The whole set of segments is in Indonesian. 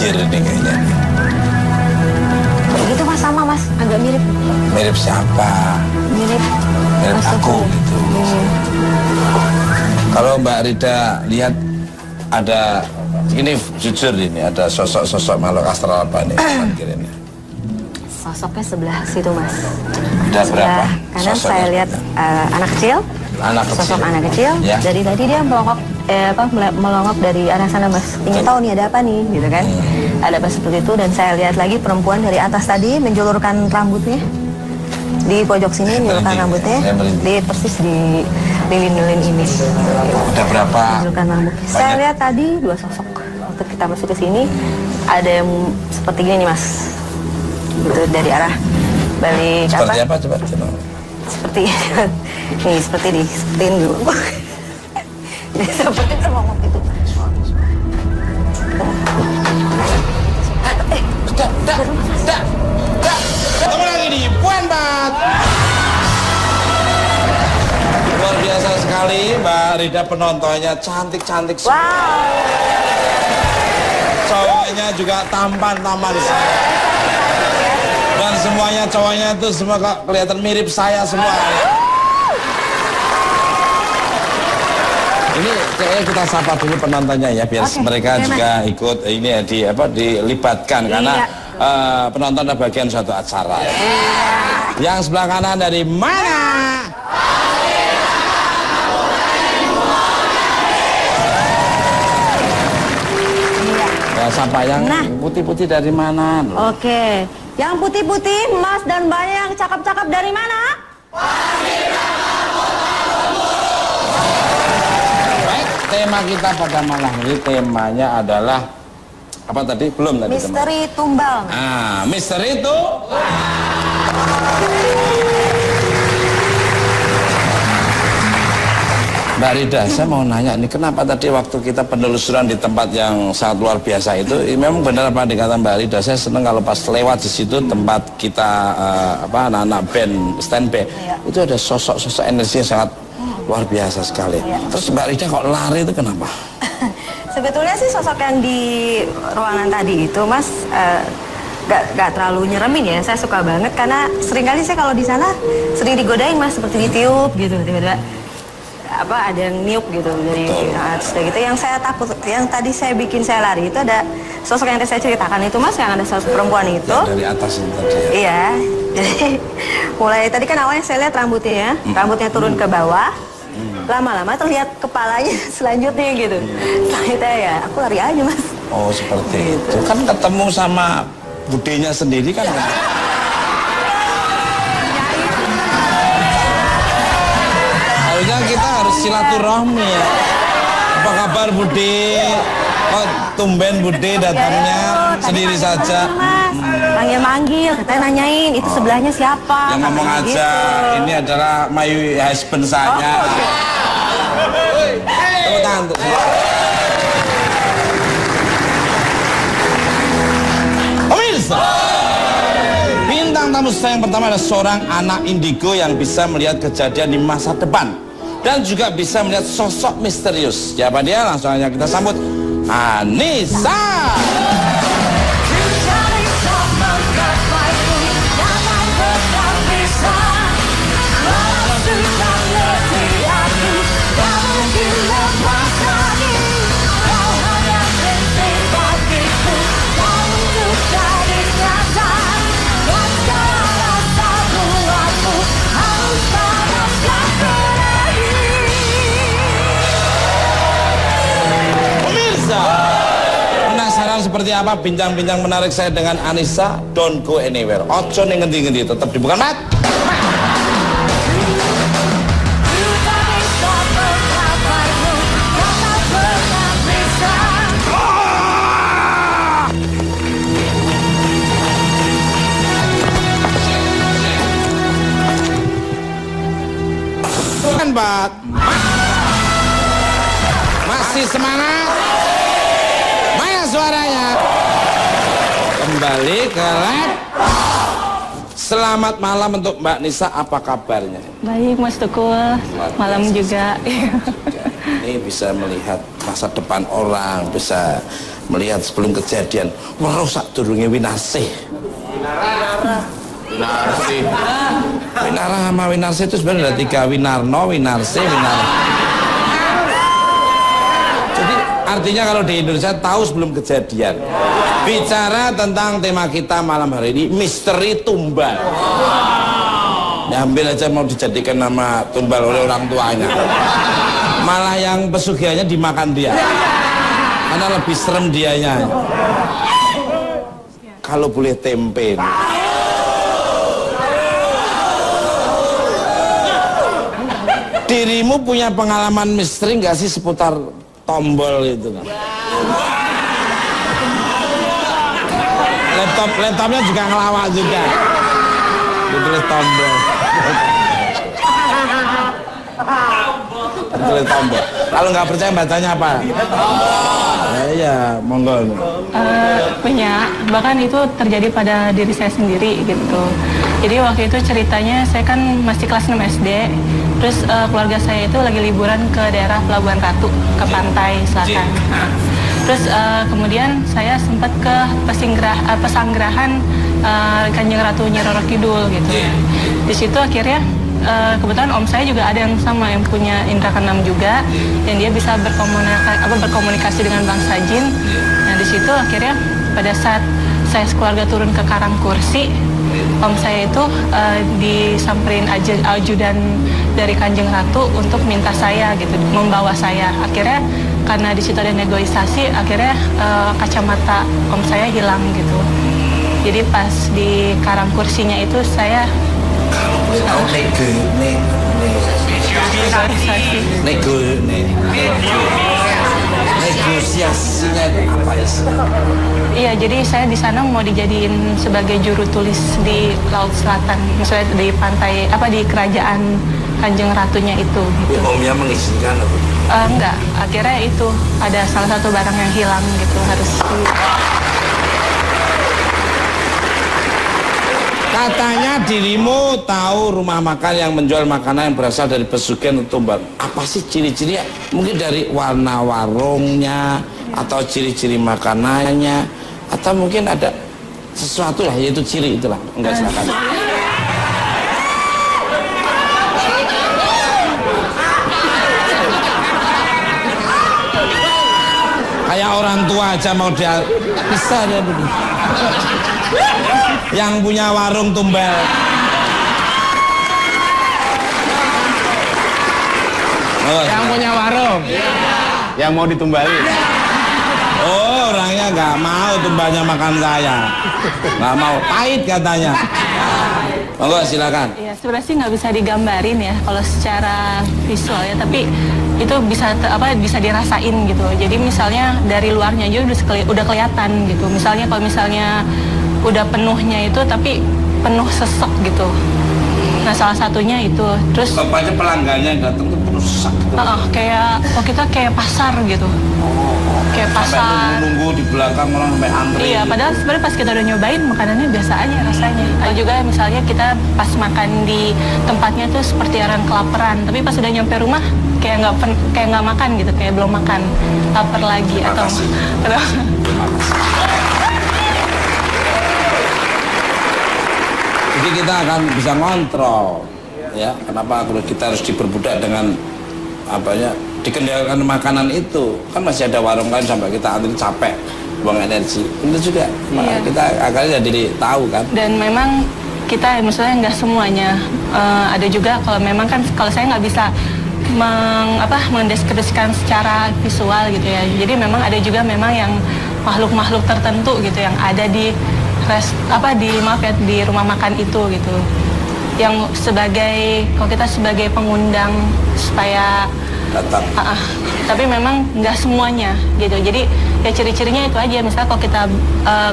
mikir ini kayaknya. Gitu mas, sama mas, agak mirip. Mirip siapa? Mirip aku gitu. Kalau Mbak Rida lihat ada, ini jujur ini ada sosok-sosok makhluk astral apa nih ini? Sosoknya sebelah situ mas. Udah berapa? Kanan saya lihat anak kecil. Sosok anak kecil. Ya. Dari tadi dia melongok dari arah sana mas. Ingin tahu nih ada apa nih, gitu kan? Ada apa seperti itu, dan saya lihat lagi perempuan dari atas tadi menjulurkan rambutnya di pojok sini, menjulurkan rambutnya di persis di lilin-lilin ini. Udah berapa? Menjulurkan rambut. Saya lihat tadi dua sosok. Waktu kita masuk ke sini ada yang seperti gini nih mas. Gitu, dari arah balik seperti apa coba? Seperti nih, seperti ini dulu. Seperti termongok itu. Ketemu lagi di Puan Bat. Luar biasa sekali Mbak Rida, penontonnya cantik-cantik semua. Wow. Cowoknya juga tampan-tampan sekali. Dan semuanya cowoknya itu semua kelihatan mirip saya semua. Ini kayaknya kita sapa dulu penontonnya ya, biar mereka juga ikut ini ya, dilibatkan karena penonton adalah bagian suatu acara. Yang sebelah kanan dari mana? Ya, sapa yang putih-putih dari mana? Oke, yang putih-putih, Mas dan Mbak yang cakep-cakep dari mana? Baik, tema kita pada malam ini temanya adalah apa tadi? Belum tadi. Misteri tumbal. Ah, misteri itu. Mbak Rida, saya mau nanya ini, kenapa tadi waktu kita penelusuran di tempat yang sangat luar biasa itu, memang benar apa dikata Mbak Rida, saya senang kalau pas lewat di situ tempat kita anak-anak band standby, itu ada sosok-sosok energi yang sangat luar biasa sekali. Terus Mbak Rida kok lari itu kenapa? Sebetulnya sih sosok yang di ruangan tadi itu mas gak terlalu nyeremin ya. Saya suka banget karena seringkali saya kalau di sana sering digodain mas, seperti ditiup gitu tiba-tiba. Ada yang niup gitu dari atas gitu. Yang saya takut, yang tadi saya bikin saya lari itu ada sosok yang saya ceritakan itu mas, yang ada sosok perempuan itu. Ya, dari atas itu tadi ya. Iya. Jadi mulai tadi kan awalnya saya lihat rambutnya ya, rambutnya turun ke bawah. Lama-lama terlihat kepalanya selanjutnya gitu. Selanjutnya ya, aku lari aja mas. Oh seperti itu. Kan ketemu sama budenya sendiri kan. Harusnya kita harus silaturahmi ya. Apa kabar Bude? Oh tumben Bude datangnya sendiri saja. Manggil-manggil, katanya nanyain itu sebelahnya siapa. Yang ngomong aja, gitu. Ini adalah my husband saya. Tepuk tangan untuk saya. Pemirsa, bintang tamu saya yang pertama adalah seorang anak indigo yang bisa melihat kejadian di masa depan dan juga bisa melihat sosok misterius. Siapa dia? Langsung aja kita sambut Anissa. Seperti apa bincang-bincang menarik saya dengan Anissa? Don't go anywhere. Ojo ning ngendi-ngendi, tetap dibuka mat. Bukan, Pak. Masih semangat? Suaranya kembali ke lab. Selamat malam untuk Mbak Nisa, apa kabarnya? Baik Mas Tukul, malam juga. Ini bisa melihat masa depan orang, bisa melihat sebelum kejadian merusak durunge winasih. Winara sama winasih itu sebenarnya ada 3, winarno, winarsih, winara. Jadi artinya kalau di Indonesia tahu sebelum kejadian. Bicara tentang tema kita malam hari ini, misteri tumbal. Ambil aja mau dijadikan nama tumbal oleh orang tuanya, malah yang pesugihannya dimakan dia karena lebih serem dianya. Kalau boleh tempe nih. Dirimu punya pengalaman misteri nggak sih seputar tombol itu? Laptopnya juga ngelawak juga, ditulis tombol. Tulis tombol. Kalau nggak percaya bacanya apa? Iya, monggo. Punya, bahkan itu terjadi pada diri saya sendiri gitu. Jadi waktu itu ceritanya saya kan masih kelas 6 SD. Terus keluarga saya itu lagi liburan ke daerah Pelabuhan Ratu, ke pantai selatan. Terus kemudian saya sempat ke pesanggrahan Kanjeng Ratu Nyi Roro Kidul gitu. Di situ akhirnya kebetulan om saya juga ada yang sama, yang punya indra keenam juga, dan dia bisa berkomunikasi dengan bangsa jin. Nah di situ akhirnya pada saat saya sekeluarga turun ke Karangkursi, om saya itu disamperin ajudan dari Kanjeng Ratu untuk minta saya gitu, membawa saya. Akhirnya karena di situ ada negosiasi, akhirnya kacamata om saya hilang gitu. Jadi pas di Karangkursinya itu saya negosiasinya apa ya? Iya, jadi saya di sana mau dijadiin sebagai juru tulis di Laut Selatan, misalnya di pantai di kerajaan Kanjeng Ratunya itu. Gitu. Omnya mengizinkan apa? Enggak, akhirnya itu ada salah satu barang yang hilang gitu, harus. Katanya dirimu tahu rumah makan yang menjual makanan yang berasal dari pesugihan atau tumbal. Apa sih ciri-cirinya? Mungkin dari warna warungnya, atau ciri-ciri makanannya, atau mungkin ada sesuatu lah, yaitu ciri itulah. Enggak, silakan. Kayak orang tua aja mau dia bisa dia begini. Yang punya warung tumbal. Yang punya warung. Yang mau ditumbali. Oh, orangnya nggak mau tumbalnya makan saya. Nggak mau, pahit katanya. Monggo silakan. Ya sebenarnya sih nggak bisa digambarin ya kalau secara visual ya, tapi itu bisa dirasain gitu. Jadi misalnya dari luarnya aja udah kelihatan gitu. Misalnya kalau misalnya udah penuhnya itu tapi penuh sesek gitu. Nah salah satunya itu. Terus bapaknya pelanggannya datang tuh penuh sesak gitu. Kayak kita kayak pasar gitu. Kayak pasar. Sampai nunggu di belakang orang sampai antri. Iya, padahal sebenarnya pas kita udah nyobain makanannya biasa aja rasanya. Ada juga misalnya kita pas makan di tempatnya tuh seperti orang kelaparan, tapi pas udah nyampe rumah kayak nggak makan gitu, kayak belum makan, lapar lagi. Atau jadi kita akan bisa ngontrol ya, kenapa kita harus diperbudak dengan dikendalikan makanan itu. Kan masih ada warung lain sampai kita antri capek, buang energi. Itu juga kita akhirnya jadi tahu kan. Dan memang kita misalnya nggak semuanya, ada juga kalau memang kan kalau saya nggak bisa mendeskripsikan secara visual gitu ya. Jadi memang ada juga memang yang makhluk-makhluk tertentu gitu yang ada di di rumah makan itu gitu. Yang kalau kita sebagai pengundang supaya datang. Tapi memang nggak semuanya gitu. Jadi ya ciri-cirinya itu aja. Misalnya kalau kita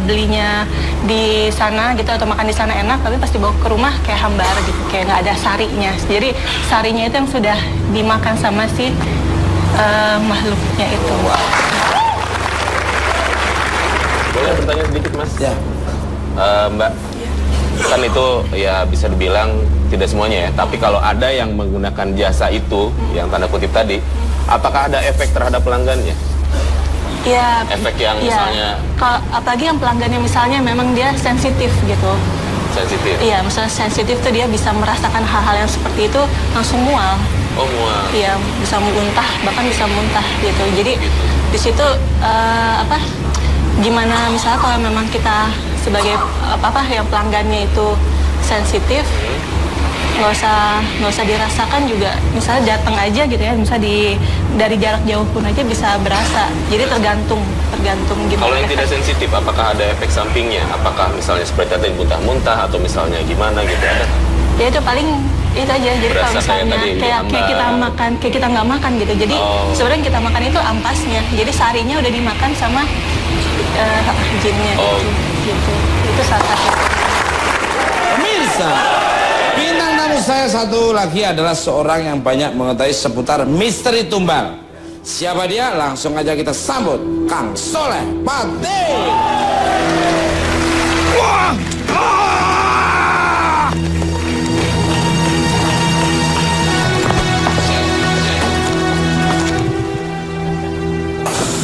belinya di sana gitu atau makan di sana enak, tapi pas dibawa ke rumah kayak hambar gitu, kayak nggak ada sarinya. Jadi sarinya itu yang sudah dimakan sama si makhluknya itu. Boleh bertanya sedikit mas? Ya. Mbak, kan itu ya bisa dibilang tidak semuanya ya, tapi kalau ada yang menggunakan jasa itu, yang tanda kutip tadi, apakah ada efek terhadap pelanggannya? Iya. Efek yang misalnya apalagi yang pelanggannya misalnya memang dia sensitif gitu. Sensitif? Iya, misalnya sensitif tuh dia bisa merasakan hal-hal yang seperti itu langsung mual. Oh, mual. Iya, bisa muntah, bahkan bisa muntah gitu. Jadi di situ gimana misalnya kalau memang kita sebagai yang pelanggannya itu sensitif, nggak usah dirasakan juga. Misalnya datang aja gitu ya, misalnya dari jarak jauh pun aja bisa berasa. Jadi tergantung gimana. Kalau yang tidak sensitif, apakah ada efek sampingnya? Apakah misalnya seperti tadi muntah-muntah atau misalnya gimana gitu ada? Ya itu paling itu aja. Jadi kalau misalnya kayak kita nggak makan gitu. Jadi sebenarnya yang kita makan itu ampasnya. Jadi sarinya udah dimakan sama jinnya gitu. Itu salah satu. Pemirsa, bintang tamu saya satu lagi adalah seorang yang banyak mengetahui seputar misteri tumbal. Siapa dia? Langsung aja kita sambut Kang Soleh Pati. Wah!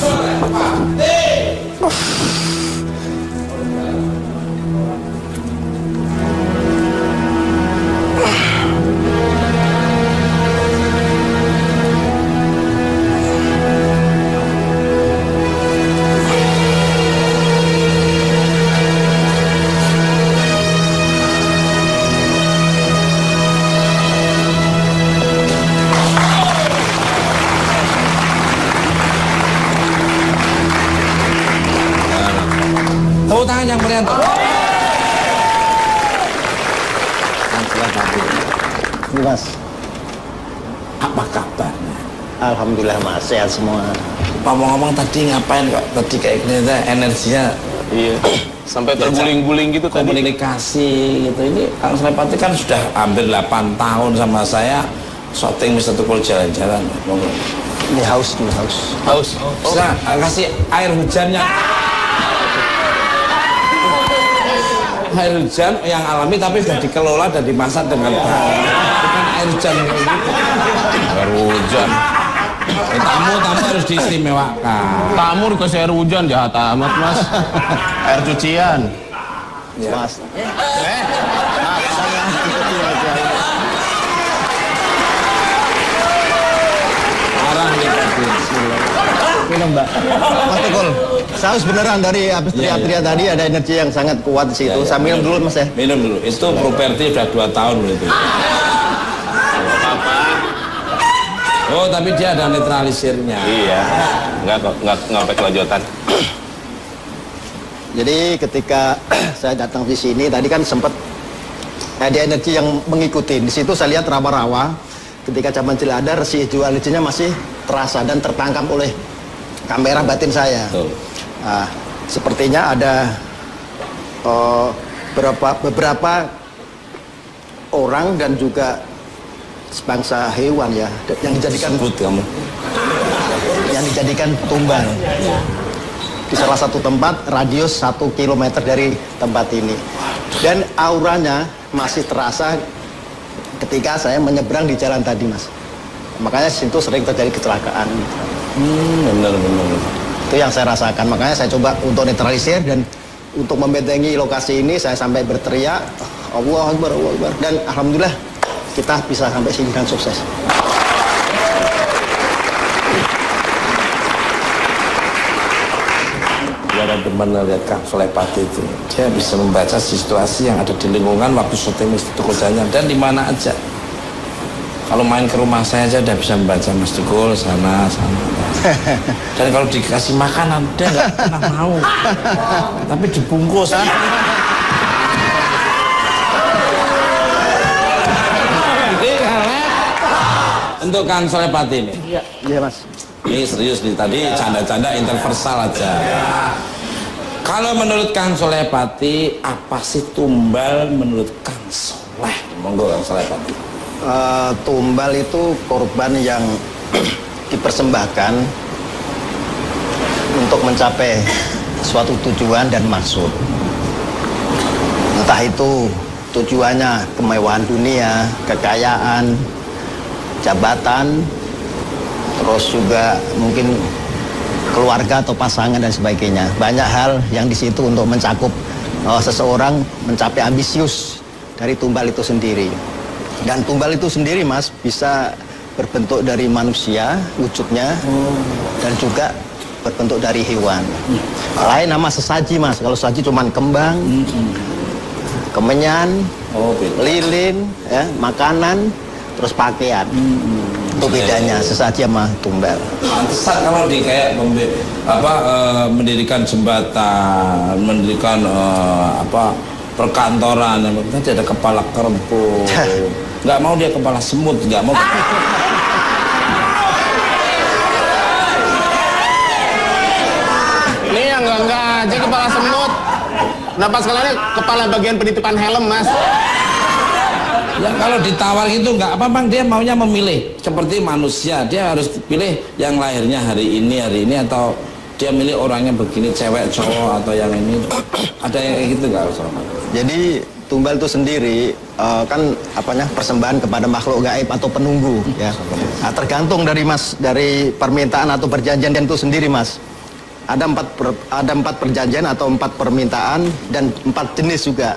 Soleh Pati. Tepuk tangan yang meriah. Ini Mas, Apa kabarnya? alhamdulillah Mas, sehat semua. Ngomong-ngomong tadi ngapain kok? Tadi kayak gini energinya Iya. Sampai terguling-guling gitu tadi. komunikasi gitu. Ini Kang Soleh Pati kan sudah hampir 8 tahun sama saya syuting Mr. Tukul jalan-jalan. Monggo. Ini haus. Haus. Bisa kasih air hujannya. Air hujan yang alami tapi sudah dikelola dan dimasak dengan baik. Bukan air hujan kayak gitu. Air hujan. Tamu harus diistimewakan. Tamu dikasih air hujan jahat amat, Mas. Air cucian. Ya. Mas. Parah nih Pati. Minum Mbak. Mas Tukul, saus beneran dari habis teriak-teriak tadi ada energi yang sangat kuat di situ. Saya minum dulu Mas ya. Minum dulu. Itu properti udah 2 tahun loh itu. Oh, tapi dia ada netralisirnya. Iya. Nggak sampai kelanjutan. Jadi ketika saya datang di sini tadi kan sempat ada energi yang mengikuti. Di situ saya lihat rawa-rawa. Ketika zaman Ciladar si hijau energinya masih terasa dan tertangkap oleh kamera batin saya. Betul. Nah, sepertinya ada beberapa orang dan juga sebangsa hewan ya yang dijadikan Sebut kamu. tumbal di salah satu tempat radius 1 km dari tempat ini, dan auranya masih terasa ketika saya menyeberang di jalan tadi Mas. Makanya situ sering terjadi kecelakaan. Benar. Itu yang saya rasakan. Makanya saya coba untuk netralisir dan untuk membentengi lokasi ini saya sampai berteriak Allahu Akbar, Allahu Akbar, dan alhamdulillah kita bisa sampai sini dan sukses. Biar teman lihat Kang Soleh Pati itu, dia bisa membaca situasi yang ada di lingkungan waktu syuting Mas Tukul jalan dan di mana aja. Kalau main ke rumah saya aja udah bisa membaca Mas Tukul sana. Dan kalau dikasih makanan dia nggak pernah mau, tapi dibungkus. Untuk Kang Soleh Pati ini. Iya Mas. Ini serius nih, tadi canda-canda interversal aja. Kalau menurut Kang Soleh Pati, apa sih tumbal menurut Kang Soleh? Monggo Kang Soleh Pati. Tumbal itu korban yang dipersembahkan untuk mencapai suatu tujuan dan maksud. Entah itu tujuannya kemewahan dunia, kekayaan, jabatan, terus juga mungkin keluarga atau pasangan dan sebagainya. Banyak hal yang di situ untuk mencakup seseorang mencapai ambisius dari tumbal itu sendiri. Dan tumbal itu sendiri, Mas, bisa berbentuk dari manusia wujudnya dan juga berbentuk dari hewan. Lain nama sesaji, Mas. Kalau sesaji cuman kembang, kemenyan, lilin, ya, makanan, terus pakaian. Itu bedanya sesaji sama tumbal. Pantesan kalau di kayak mendirikan jembatan, mendirikan perkantoran, nanti ada kepala kerbau. Nggak mau dia kepala semut, nggak mau. Ini yang enggak aja kepala semut. Kenapa sekalian kepala bagian penitipan helm, Mas? Ya kalau ditawar gitu nggak apa, Bang, dia maunya memilih seperti manusia, dia harus pilih yang lahirnya hari ini atau dia milih orangnya begini, cewek, cowok atau yang ini. Ada yang kayak gitu nggak? Jadi tumbal itu sendiri kan persembahan kepada makhluk gaib atau penunggu, ya. Nah, tergantung dari permintaan atau perjanjian itu sendiri, Mas. Ada empat perjanjian atau 4 permintaan dan 4 jenis juga.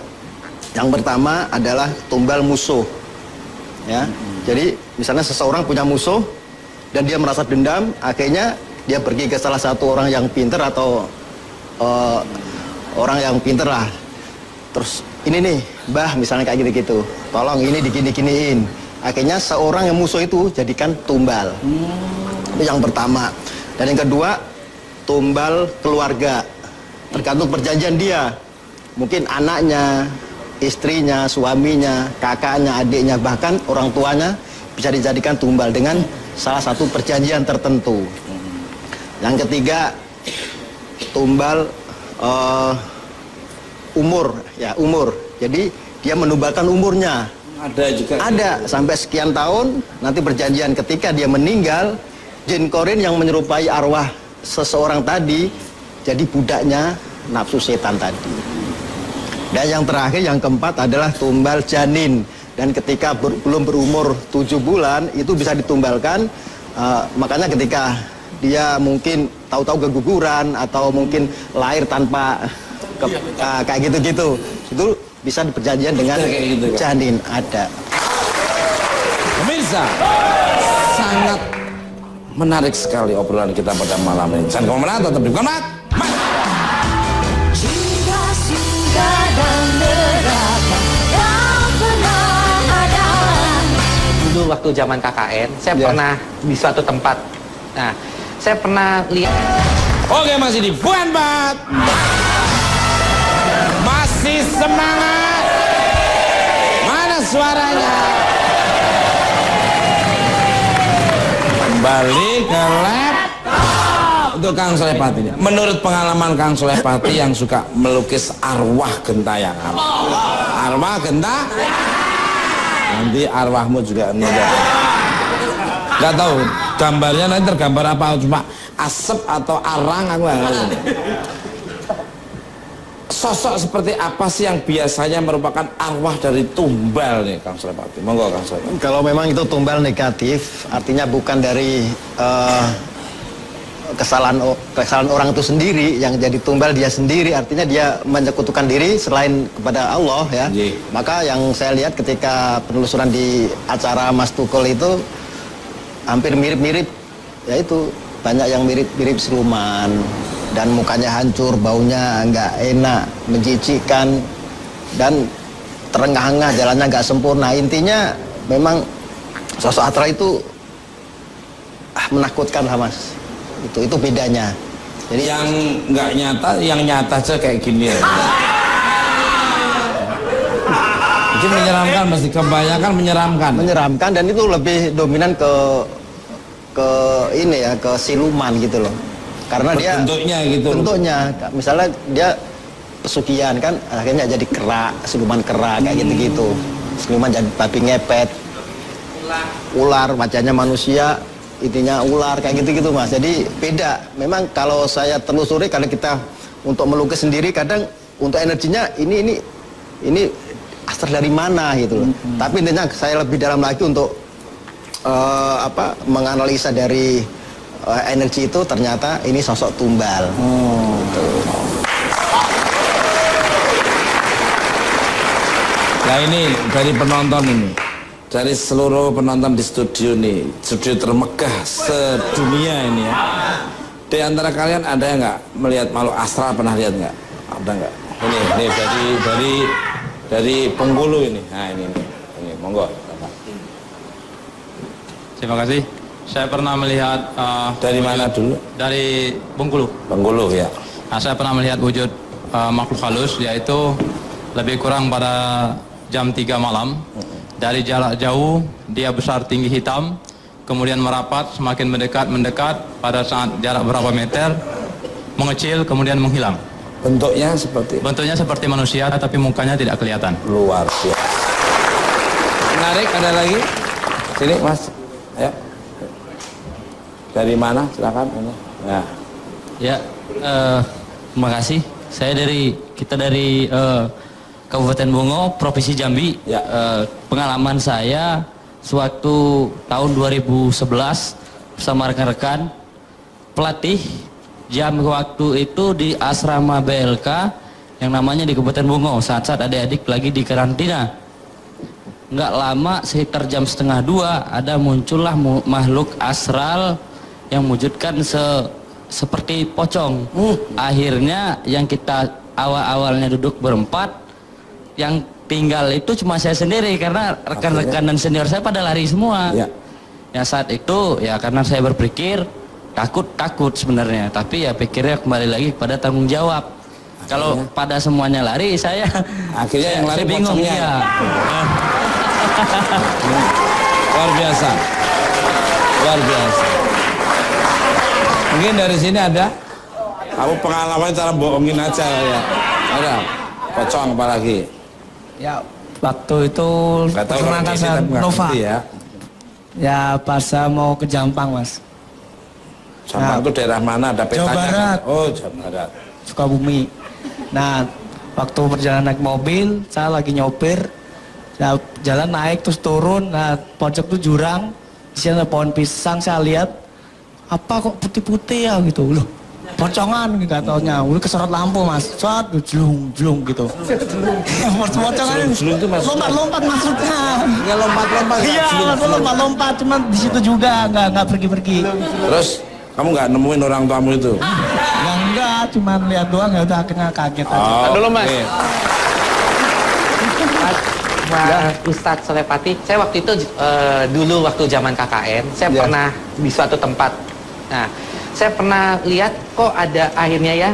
Yang pertama adalah tumbal musuh, ya. Jadi misalnya seseorang punya musuh dan dia merasa dendam, akhirnya dia pergi ke salah satu orang yang pinter atau orang yang pinter lah. Terus ini nih, Mbah, misalnya kayak gitu-gitu, tolong ini digini-giniin. Akhirnya seorang yang musuh itu jadikan tumbal. Itu yang pertama. Dan yang kedua, tumbal keluarga. Tergantung perjanjian dia. Mungkin anaknya, istrinya, suaminya, kakaknya, adiknya, bahkan orang tuanya bisa dijadikan tumbal dengan salah satu perjanjian tertentu. Yang ketiga, tumbal umur, ya, umur. Jadi dia menumbalkan umurnya. Ada juga. Ada sampai sekian tahun. Nanti perjanjian ketika dia meninggal, jin korin yang menyerupai arwah seseorang tadi jadi budaknya nafsu setan tadi. Dan yang terakhir, yang keempat adalah tumbal janin. Dan ketika belum berumur 7 bulan itu bisa ditumbalkan. Makanya ketika dia mungkin tahu-tahu keguguran atau mungkin lahir tanpa kayak gitu-gitu, itu bisa diperjanjian dengan gitu, janin. Ada. Pemirsa, sangat menarik sekali obrolan kita pada malam ini. Jangan kemana-mana, tetap di Komat. Dulu waktu zaman KKN, saya pernah di suatu tempat. Nah, saya pernah lihat. Oke, masih di Buan Bat. Masih semangat. Mana suaranya? Kembali ke lab. Untuk Kang Solepati. Menurut pengalaman Kang Solepati yang suka melukis arwah gentayangan. Arwah gentayangan. Nanti arwahmu juga nggak tahu gambarnya nanti tergambar apa, cuma asap atau arang aku nggak tahu. Sosok seperti apa sih yang biasanya merupakan arwah dari tumbal nih, Kang Solepati? Monggo, Kang Solepati. Kalau memang itu tumbal negatif, artinya bukan dari kesalahan orang itu sendiri, yang jadi tumbal dia sendiri, artinya dia menyekutukan diri selain kepada Allah, ya. Maka yang saya lihat ketika penelusuran di acara Mas Tukul itu hampir mirip-mirip, yaitu banyak yang mirip-mirip siluman dan mukanya hancur, baunya nggak enak, menjijikkan dan terengah-engah, jalannya nggak sempurna. Intinya memang sosok Atra itu menakutkan lah, Mas. Itu bedanya. Jadi yang nggak nyata, yang nyata aja kayak gini ya. Itu menyeramkan, mesti kebanyakan menyeramkan. Menyeramkan, dan itu lebih dominan ke ini ya, ke siluman gitu loh. Karena dia bentuknya gitu. Bentuknya, misalnya dia pesugihan kan, akhirnya jadi kera, siluman kera kayak gitu-gitu. Siluman jadi babi ngepet, ular, wajahnya manusia, intinya ular kayak gitu-gitu, Mas. Jadi beda. Memang kalau saya telusuri, kalau kita untuk melukis sendiri, kadang untuk energinya ini asal dari mana gitu loh. Tapi intinya saya lebih dalam lagi untuk menganalisa dari energi itu ternyata ini sosok tumbal. Gitu. Nah ini dari penonton ini, dari seluruh penonton di studio nih, studio termegah sedunia ini ya. Di antara kalian ada yang nggak melihat makhluk astral, pernah lihat nggak? Ada nggak? Ini dari Bengkulu ini. Nah ini monggo. Terima kasih. Saya pernah melihat dari mana dulu? Dari Bengkulu. Bengkulu ya. Nah, saya pernah melihat wujud makhluk halus, yaitu lebih kurang pada jam 3 malam. Dari jarak jauh dia besar, tinggi, hitam, kemudian merapat, semakin mendekat, pada saat jarak berapa meter mengecil, kemudian menghilang. Bentuknya seperti? Bentuknya seperti manusia, tapi mukanya tidak kelihatan. Luar biasa. Menarik, ada lagi? Sini Mas, ayo. Dari mana? Silakan. Nah. Ya, terima kasih. Kita dari Kabupaten Bungo, Provinsi Jambi. Ya. Pengalaman saya sewaktu tahun 2011 bersama rekan-rekan pelatih jam waktu itu di asrama BLK yang namanya di Kabupaten Bungo. Saat-saat adik-adik lagi di karantina. Nggak lama, sekitar jam 1:30 ada muncullah makhluk astral yang mewujudkan seperti pocong. Akhirnya yang kita awalnya duduk berempat, yang tinggal itu cuma saya sendiri karena rekan-rekan dan senior saya pada lari semua. Ya. Ya saat itu ya karena saya berpikir takut sebenarnya, tapi ya pikirnya kembali lagi kepada tanggung jawab. Kalau pada semuanya lari, saya akhirnya yang lari bingung ya. Luar biasa. Luar biasa. Mungkin dari sini ada? Aku pengalaman cara bohongin aja ya. Ada? Pocong apalagi? Ya, waktu itu perkenalkan saya Nova. Ya, pas saya mau ke Jampang, Mas. Jampang itu daerah mana? Ada petanya? Jawa Barat. Kan? Oh, Jawa Barat. Sukabumi. Nah, waktu perjalanan naik mobil, saya lagi nyopir. Saya jalan naik terus turun. Nah, pojok itu jurang. Di sini ada pohon pisang, saya lihat. Apa kok putih-putih ya gitu. Loh, pocongan gitu katanya. Udah kesorot lampu, Mas. Saat jelung gitu. Pocongan lompat-lompat maksudnya. Ya lompat-lompat. Iya, lompat-lompat, cuma di situ juga nggak pergi-pergi. Terus kamu nggak nemuin orang tuamu itu? Ya enggak, cuma lihat doang ya udah akhirnya kaget aja. Oh, dulu Mas. Ustadz Solepati, saya waktu itu dulu waktu zaman KKN, saya pernah di suatu tempat. Nah, saya pernah lihat kok ada akhirnya ya,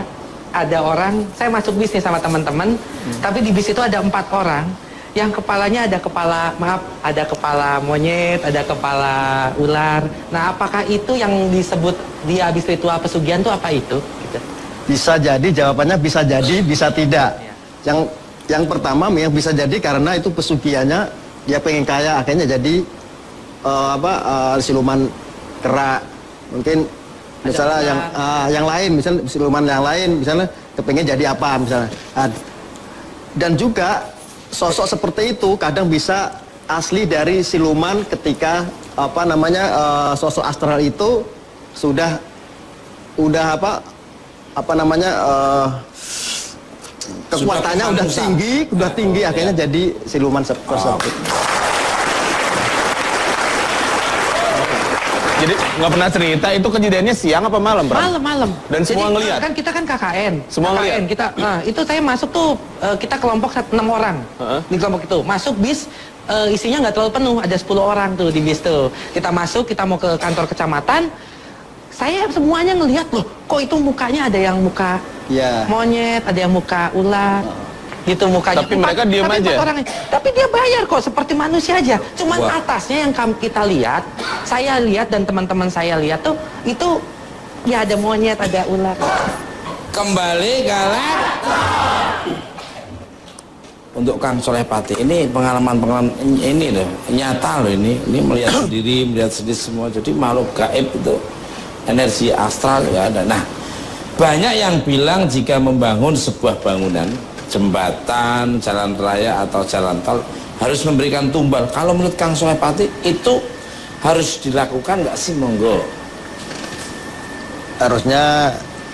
ada orang, saya masuk bis nih sama teman-teman, tapi di bis itu ada 4 orang, yang kepalanya ada kepala monyet, ada kepala ular. Nah, apakah itu yang disebut di habis ritual pesugihan itu apa itu? Gitu. Bisa jadi, jawabannya bisa jadi, bisa tidak. Yang pertama yang bisa jadi karena itu pesugihannya dia pengen kaya, akhirnya jadi siluman kera, mungkin misalnya yang lain, misalnya siluman yang lain, misalnya kepengen jadi apa misalnya. Dan juga sosok seperti itu kadang bisa asli dari siluman ketika sosok astral itu sudah kekuatannya udah tinggi akhirnya jadi siluman tersebut. Jadi nggak pernah cerita itu kejadiannya siang apa malam, Bro? Malam. Dan semua ngelihat. Kan kita kan KKN. Semua ngelihat. Itu saya masuk tuh kita kelompok 6 orang di kelompok itu. Masuk bis isinya nggak terlalu penuh, ada 10 orang tuh di bis tuh. Kita masuk, kita mau ke kantor kecamatan. Saya semuanya ngelihat loh, kok itu mukanya ada yang muka monyet, ada yang muka ular, gitu mukanya. Tapi mereka diam aja. Tapi dia bayar kok seperti manusia aja. Cuman atasnya yang kita lihat, saya lihat dan teman-teman saya lihat tuh itu ya ada monyet, ada ular. Kembali kalian untuk Kang Solepati ini pengalaman ini loh, nyata loh ini melihat sendiri semua. Jadi makhluk gaib itu energi astral ya ada. Nah, banyak yang bilang jika membangun sebuah bangunan, jembatan, jalan raya atau jalan tol harus memberikan tumbal. Kalau menurut Kang Solepati itu harus dilakukan nggak sih, monggo? harusnya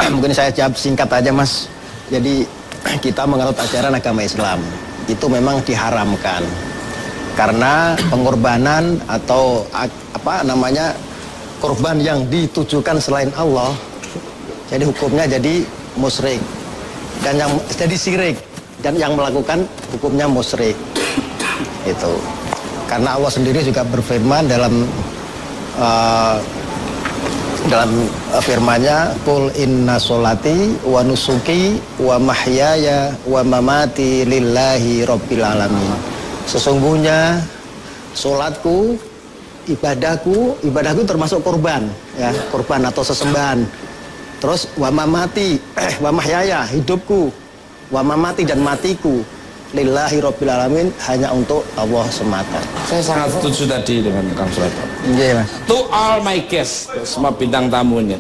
mungkin saya jawab singkat aja Mas. Jadi kita menganut ajaran agama Islam itu memang diharamkan karena pengorbanan atau apa namanya korban yang ditujukan selain Allah, jadi hukumnya jadi musyrik dan yang jadi syirik, dan yang melakukan hukumnya musyrik. Itu karena Allah sendiri juga berfirman dalam firman-Nya, qul inna sholati wa nusuki wa mahyaya wa mamati lillahi rabbil alamin. Sesungguhnya sholatku, ibadahku termasuk korban, ya, korban atau sesembahan. Terus wa mamati, wa mahyaya, hidupku, wa mamati dan matiku, lillahi rabbil alamin, hanya untuk Allah semata. Saya sangat setuju tadi dengan Kang Sulaiman. Iya, Mas. To all my guests, semua bintang tamunya.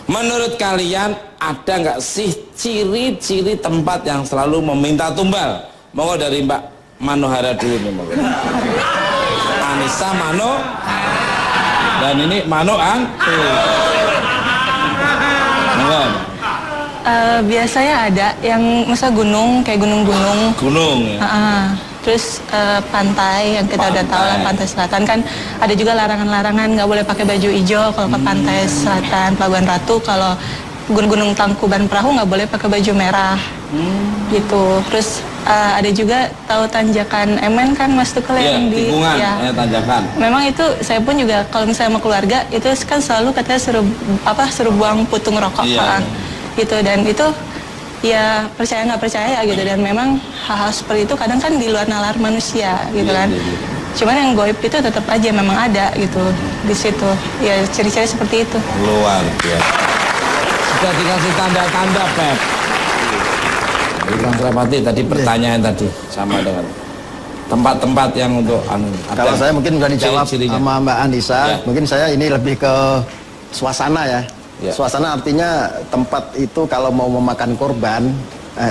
Menurut kalian ada nggak sih ciri-ciri tempat yang selalu meminta tumbal? Monggo dari Mbak Manohara dulu nih, monggo. Anissa Mano dan ini Manoan. Monggo. Biasanya ada yang masa gunung, kayak gunung-gunung. Gunung ya. Terus pantai yang kita udah tahu lah, pantai selatan kan ada juga larangan-larangan nggak boleh pakai baju hijau kalau ke pantai selatan. Pelabuhan Ratu kalau gunung Tangkuban Perahu nggak boleh pakai baju merah gitu. Terus ada juga tahu tanjakan Emen kan Mas Tukul yang di tikungan, ya tanjakan. Memang itu saya pun juga kalau misalnya sama keluarga itu kan selalu katanya suruh buang putung rokok gitu, dan itu ya percaya nggak percaya gitu, dan memang hal-hal seperti itu kadang kan di luar nalar manusia gitu kan. Cuman yang goib itu tetap aja memang ada gitu di situ. Ya ciri-ciri seperti itu. Luar biasa. Sudah dikasih tanda-tanda, Pep. Kang Sulaiman tadi pertanyaan tadi sama dengan tempat-tempat yang untuk kalau saya mungkin sudah dijawab sama Mbak Anissa, mungkin saya ini lebih ke suasana ya. Suasana artinya tempat itu kalau mau memakan korban,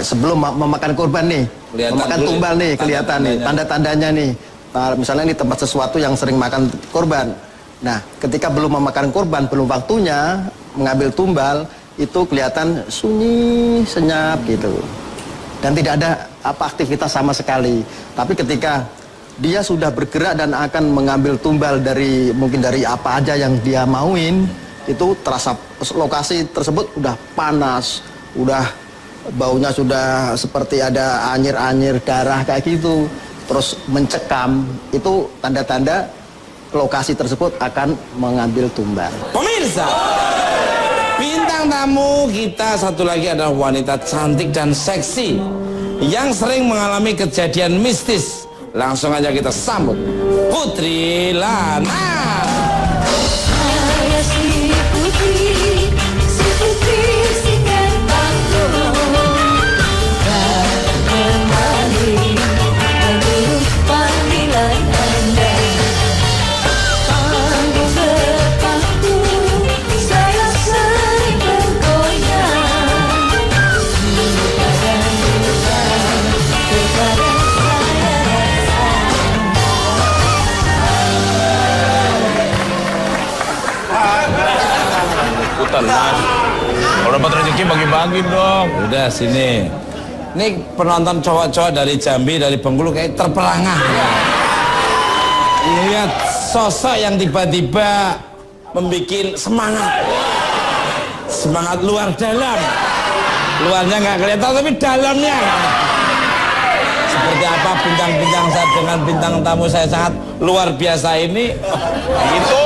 sebelum memakan korban nih, memakan tumbal nih, kelihatan nih, tanda-tandanya nih. Nah, misalnya ini tempat sesuatu yang sering makan korban. Nah, ketika belum memakan korban, belum waktunya mengambil tumbal, itu kelihatan sunyi, senyap gitu. Dan tidak ada apa aktivitas sama sekali. Tapi ketika dia sudah bergerak dan akan mengambil tumbal dari mungkin dari apa aja yang dia mauin, itu terasa lokasi tersebut udah panas, udah baunya sudah seperti ada anyir-anyir darah kayak gitu, terus mencekam. Itu tanda-tanda lokasi tersebut akan mengambil tumbal. Pemirsa, bintang tamu kita satu lagi adalah wanita cantik dan seksi yang sering mengalami kejadian mistis. Langsung aja kita sambut Putri Lana. Mas, kalau dapat rezeki bagi-bagi dong. Udah sini. Ini penonton cowok-cowok dari Jambi, dari Bengkulu kayak terperangah ya. Lihat sosok yang tiba-tiba membuat semangat luar dalam. Luarnya nggak kelihatan tapi dalamnya. Seperti apa bintang-bintang saya dengan bintang tamu saya sangat luar biasa ini. Gitu.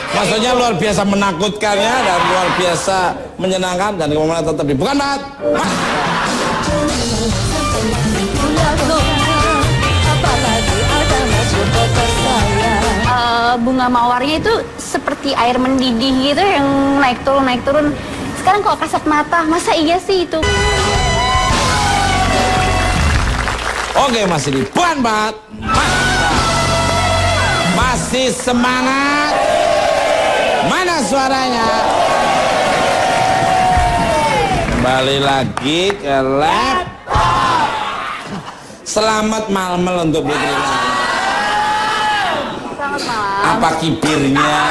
Maksudnya luar biasa menakutkannya dan luar biasa menyenangkan, dan kemana tetap di bukan Mat. Bunga mawarnya itu seperti air mendidih gitu yang naik turun. Sekarang kok kasat mata, masa iya sih itu? Oke, masih di bukan Mat. Masih semangat. Mana suaranya? Kembali lagi ke laptop. Selamat malam untuk Putri Lana. Selamat malam. Apa kibirnya?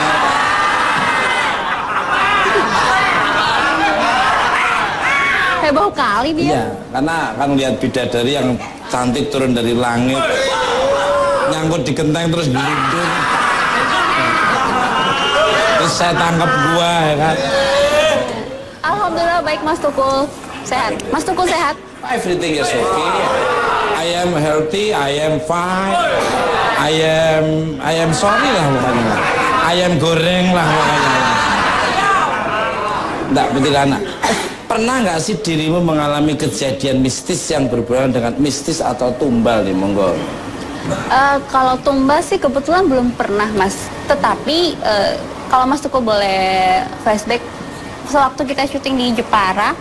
Heboh kali dia. Iya, karena kan lihat bidadari yang cantik turun dari langit, nyangkut di genteng terus gelinding. Terus saya tangkap gua, ya kan. Alhamdulillah baik Mas Tukul. Sehat. Mas Tukul sehat? Everything is okay. I am healthy, I am fine. I am sorry lah pokoknya. Ayam goreng lah pokoknya. Enggak, betul anak. Pernah nggak sih dirimu mengalami kejadian mistis yang berhubungan dengan mistis atau tumbal nih, monggo? Kalau tumbal sih kebetulan belum pernah Mas. Tetapi kalau Mas Tukul boleh flashback, sewaktu kita syuting di Jepara,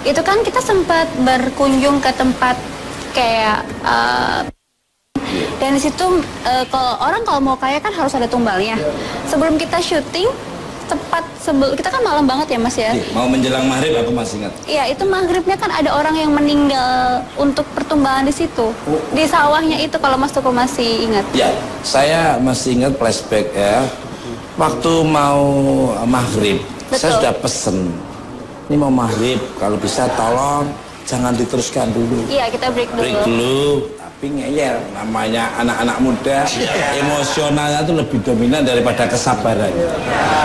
itu kan kita sempat berkunjung ke tempat kayak dan di situ kalau mau kaya kan harus ada tumbalnya. Sebelum kita syuting, tepat sebelum kita kan malam banget ya Mas ya. Mau menjelang maghrib aku masih ingat. Iya, itu maghribnya kan ada orang yang meninggal untuk pertumbalan di situ. Di sawahnya itu kalau Mas Tukul masih ingat. Ya, saya masih ingat flashback ya. Waktu mau maghrib, saya sudah pesen. Ini mau maghrib, kalau bisa tolong jangan diteruskan dulu. Iya, kita break dulu. Break dulu. Tapi ngeyel, namanya anak-anak muda, emosionalnya itu lebih dominan daripada kesabaran.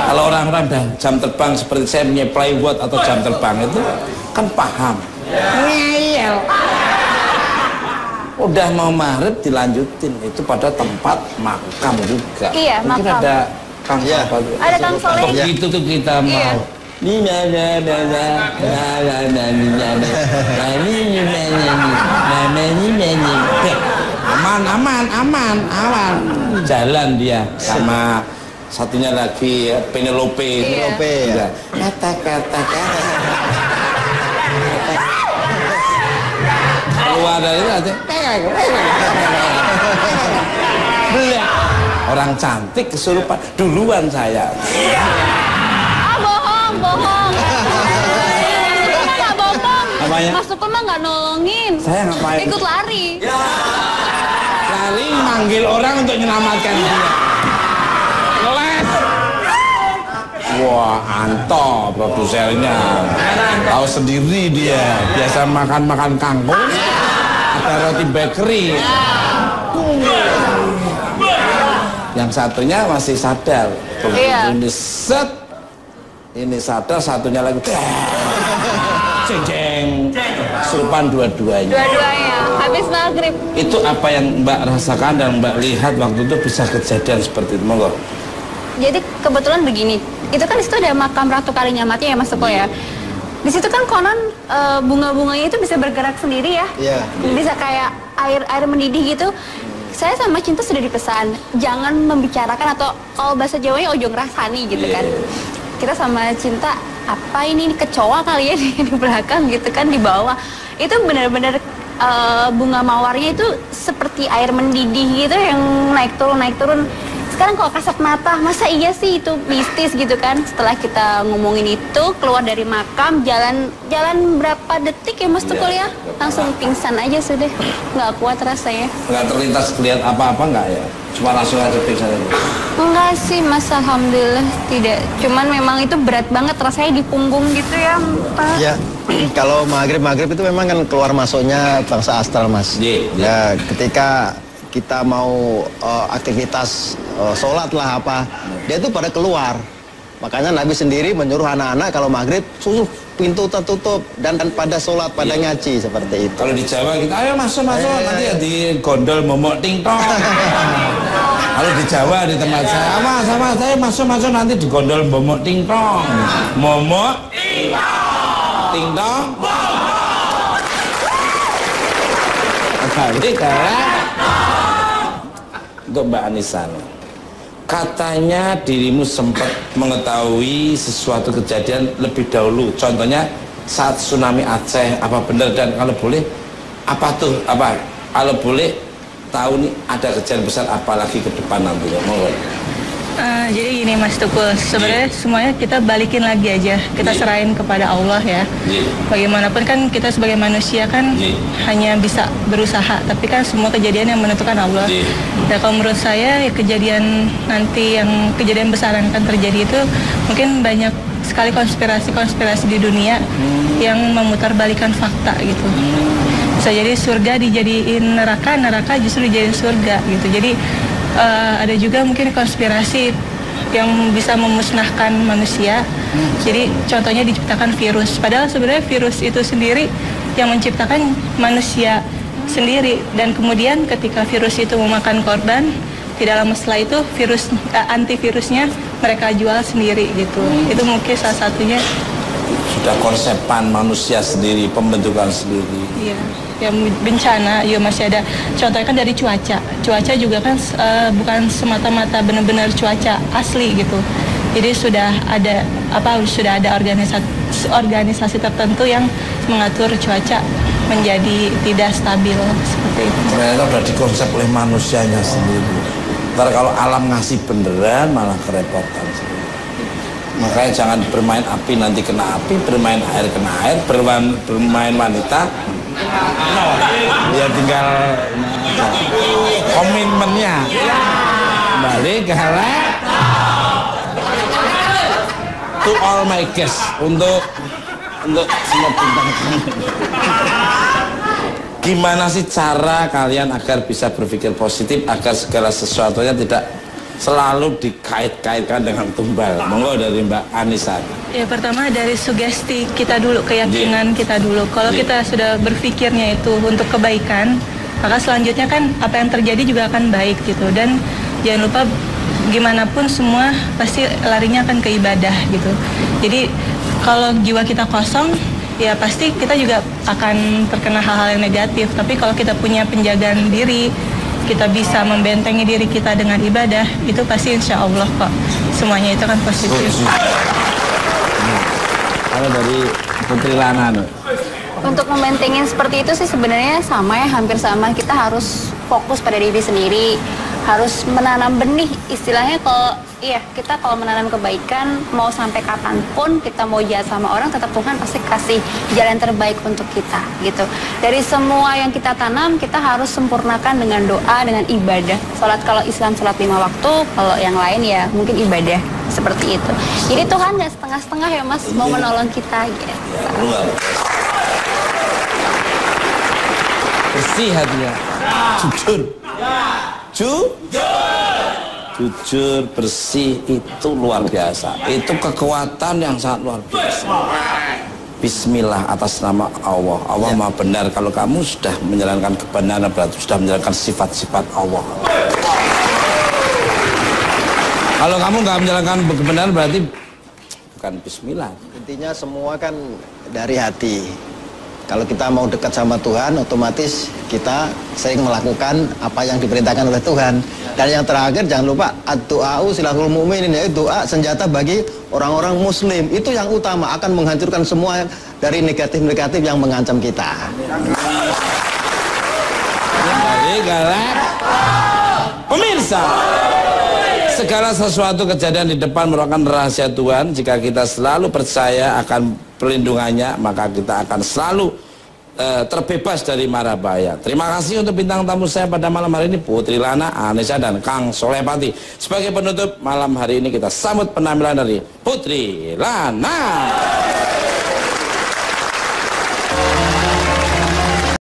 Kalau orang-orang udah jam terbang seperti saya punya plywood atau jam terbang itu kan paham. Ngeyel. Udah mau maghrib dilanjutin, itu pada tempat makam juga. Iya, mungkin makam. ada Kang apa? Ada Kang Soleh. Begitu tuh kita mau. Aman. Jalan dia sama satunya lagi Penelope. Kata. Keluar dari itu orang cantik kesurupan duluan saya. Bohong. Nggak bohong. Apanya? Mas Tukul mah nggak nolongin. Saya ngapain? Ikut lari. Lari manggil orang untuk menyelamatkan dia. Ngeles. Wah, Anto produsernya. Tahu sendiri dia. Biasa makan kangkung. Ada roti bakery. Yang satunya masih sadar. Begitu set. Ini sadar, satunya lagi ceng serupan dua-duanya. Habis maghrib. Itu apa yang Mbak rasakan dan Mbak lihat waktu itu bisa kejadian seperti itu, monggo. Jadi kebetulan begini, itu kan di situ ada makam Ratu Kalinyamatnya ya Mas Tukul ya. Di situ kan konon bunga-bunganya itu bisa bergerak sendiri ya. Iya. Bisa kayak air mendidih gitu. Saya sama Cinta sudah dipesan jangan membicarakan atau kalau bahasa Jawanya ojo ngrasani gitu kan. Kita sama Cinta, apa ini kecoa kali ya di belakang gitu kan di bawah. Itu benar-benar bunga mawarnya itu seperti air mendidih gitu yang naik turun. Sekarang kalau kasat mata, masa iya sih itu mistis gitu kan. Setelah kita ngomongin itu, keluar dari makam, jalan berapa detik ya Mas Tukul ya? Langsung pingsan aja sudah, nggak kuat rasanya. Nggak terlintas lihat apa-apa nggak ya? Cuma langsung aja pingsan aja? Enggak sih Mas, alhamdulillah tidak. Cuman memang itu berat banget rasanya di punggung gitu ya Pak. Ya, kalau maghrib itu memang kan keluar masuknya bangsa astral Mas. Ya, ketika kita mau aktivitas sholat lah apa, dia itu pada keluar. Makanya Nabi sendiri menyuruh anak-anak kalau maghrib suruh pintu tertutup dan pada sholat, pada ngaji seperti itu. Kalau di Jawa kita ayo masuk nanti ya di gondol momok tingtong. Kalau di Jawa di tempat saya sama saya masuk nanti di gondol momok tingtong. Momok tingtong. Balik untuk Mbak Anisan, katanya dirimu sempat mengetahui sesuatu kejadian lebih dahulu, contohnya saat tsunami Aceh, apa benar? Dan kalau boleh kalau boleh tahu nih ada kejadian besar apalagi ke depan nanti, mohon. Jadi gini Mas Tukul, sebenarnya semuanya kita balikin lagi aja, kita serahin kepada Allah ya. Bagaimanapun kan kita sebagai manusia kan hanya bisa berusaha, tapi kan semua kejadian yang menentukan Allah. Dan kalau menurut saya ya kejadian nanti yang kejadian besar yang akan terjadi itu mungkin banyak sekali konspirasi-konspirasi di dunia yang memutarbalikan fakta gitu. Bisa jadi surga dijadiin neraka, neraka justru dijadiin surga gitu. Jadi ada juga mungkin konspirasi yang bisa memusnahkan manusia. Jadi contohnya diciptakan virus. Padahal sebenarnya virus itu sendiri yang menciptakan manusia sendiri. Dan kemudian ketika virus itu memakan korban, tidak lama setelah itu antivirusnya mereka jual sendiri gitu. Itu mungkin salah satunya. Sudah konsepan manusia sendiri, pembentukan sendiri. Iya, yang bencana juga masih ada. Contohnya kan dari cuaca. Cuaca juga kan bukan semata-mata benar-benar cuaca asli gitu. Jadi sudah ada organisasi tertentu yang mengatur cuaca menjadi tidak stabil seperti itu. Ternyata sudah dikonsep oleh manusianya sendiri. Ntar kalau alam ngasih beneran malah kerepotan sendiri. Makanya jangan bermain api nanti kena api, bermain air kena air, bermain wanita. Ya tinggal komitmennya. Kembali ke to all my guests, untuk semua bintang. Gimana sih cara kalian agar bisa berpikir positif, agar segala sesuatunya tidak selalu dikait-kaitkan dengan tumbal? Monggo dari Mbak Anissa. Ya, pertama dari sugesti kita dulu, keyakinan kita dulu. Kalau kita sudah berpikirnya itu untuk kebaikan, maka selanjutnya kan apa yang terjadi juga akan baik gitu. Dan jangan lupa gimana pun semua pasti larinya akan ke ibadah gitu. Jadi kalau jiwa kita kosong, ya pasti kita juga akan terkena hal-hal yang negatif. Tapi kalau kita punya penjagaan diri, kita bisa membentengi diri kita dengan ibadah, itu pasti insya Allah kok semuanya itu kan positif. Kalau dari Putri Lana, untuk membentengi seperti itu sih sebenarnya sama ya, hampir sama. Kita harus fokus pada diri sendiri, harus menanam benih. Istilahnya kita kalau menanam kebaikan, mau sampai kapanpun kita mau jahat sama orang, tetap Tuhan pasti kasih jalan terbaik untuk kita gitu. Dari semua yang kita tanam, kita harus sempurnakan dengan doa, dengan ibadah. Sholat, kalau Islam sholat 5 waktu, kalau yang lain ya mungkin ibadah seperti itu. Jadi Tuhan nggak setengah-setengah ya Mas, mau menolong kita gitu. Bersih hatinya, jujur, bersih, itu luar biasa. Itu kekuatan yang sangat luar biasa. Bismillah, atas nama Allah. Allah Maha benar. Kalau kamu sudah menjalankan kebenaran, berarti sudah menjalankan sifat-sifat Allah. Kalau kamu nggak menjalankan kebenaran, berarti bukan Bismillah. Intinya semua kan dari hati. Kalau kita mau dekat sama Tuhan, otomatis kita sering melakukan apa yang diperintahkan oleh Tuhan. Dan yang terakhir, jangan lupa ad-du'a'u silahul mu'minin, yaitu doa senjata bagi orang-orang muslim. Itu yang utama, akan menghancurkan semua dari negatif-negatif yang mengancam kita. Pemirsa, segala sesuatu kejadian di depan merupakan rahasia Tuhan. Jika kita selalu percaya akan perlindungannya, maka kita akan selalu terbebas dari mara bahaya. Terima kasih untuk bintang tamu saya pada malam hari ini, Putri Lana, Anissa, dan Kang Solepati. Sebagai penutup malam hari ini, kita sambut penampilan dari Putri Lana.